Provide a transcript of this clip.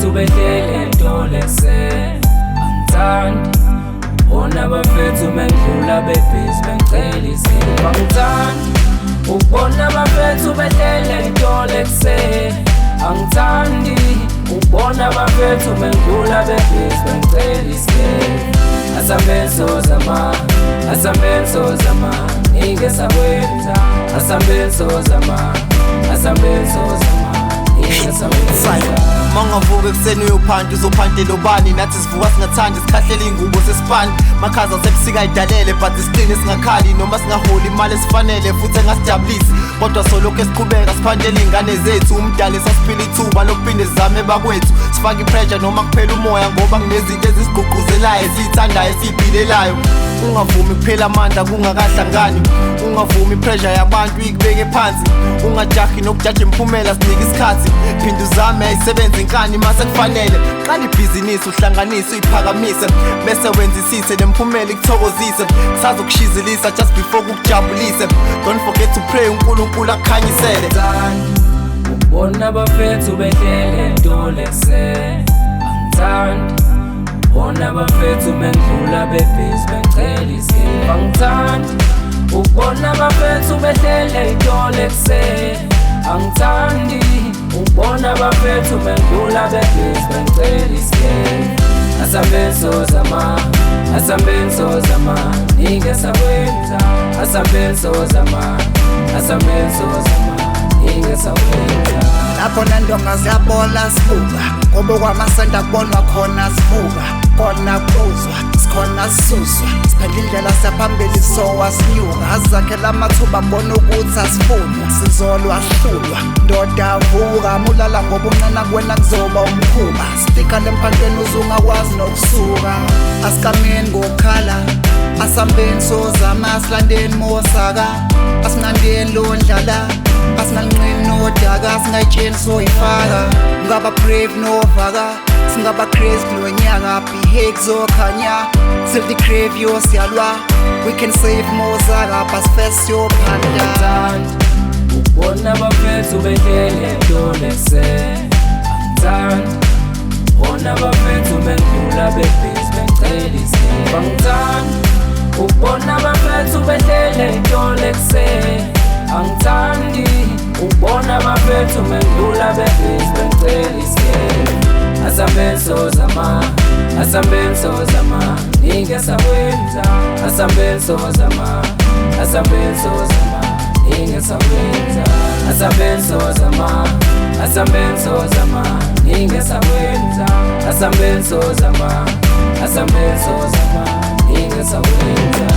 bafethu behlele entolo ekuseni angithandi bona bafethu mengidlula bebhizi bengicela izinto angithandi ukubona bafethu behlele entolo ekuseni angithandi ukubona bafethu mengidlula bebhizi bengicela izinto asambe sozama ingesawetha asambe sozama Mangavuka ekuseni uyophanda uzophantela ubani nathi sivuka singathandi sikhahlela ingubo sesipani makhaza sekusika idalele but isiqine singakhali noma singaholi imali esifanele futhi engasijabulisi kodwa solokhu esiqhubeka siphandela ingane zethu umdala esasiphila ithuba lokuphinde sizame bakwethu sifake ipressure noma kuphela umoya ngoba kunezinto ezisigqugquzelayo esiyithandayo esiyibhilelayo ungavumi kuphela amandla kungakahlangani ungavumi ipressure yabantu ikubeke phansi ungajahi nokujaja imiphumela sinika isikhathi phinde uzame ayisebenze inkani mase kufanele qala ibhizinisi uhlanganise uyiphakamise bese wenzisise nemphumela ikuthokozise sazokushizilisa just before kukujabulise don't forget to pray uNkulunkulu akukhanyisele ukubona bafethu behlele entolo ekuseni angithandi bona bafethu mengidlula bebhizi bengicela izinto angithandi ukubona bafethu behlele entolo ekuseni angithandi ukubona bafethu mengidlula bebhizi bengicela izinto asambe sozama ingesawetha asambe sozama ingesawetha lapho nendonga ziyabola sibuka ngoba kwamasenta kubonwa khona sibuka khona kuzwa sikhona sisuswa siphendla indlela siyaphambili sowa sinyuka azakhela amathuba bona ukuthi asifunwa sizolwa sihlulwa ndoda vuka mulala ngoba unqena kuwena kuzoba umkhuba stika lemphandleni uzungakwazi nokusuka asikameni ngokhala asambeni sozama asilandeni mosaka asinandeni lo ndlala asinanqini nodaka singayitsheni soyifaka ngaba brave novaka singaba crazy kulonyaka behave zokhanya till the crave yosiyalwa we can save mozaka but first yophanda ukubona bafethu behlele entolo ekuseni angithandi bona bafethu mengidlula bebhizi bengicela izinto angithandi ukubona bafethu behlele entolo ekuseni angithandi ukubona bafethu mengidlula bebhizi bengicela izinto asambe sozama ingesawetha asambe sozama ingesawetha asambe sozama ingesawetha asambe sozama ingesawetha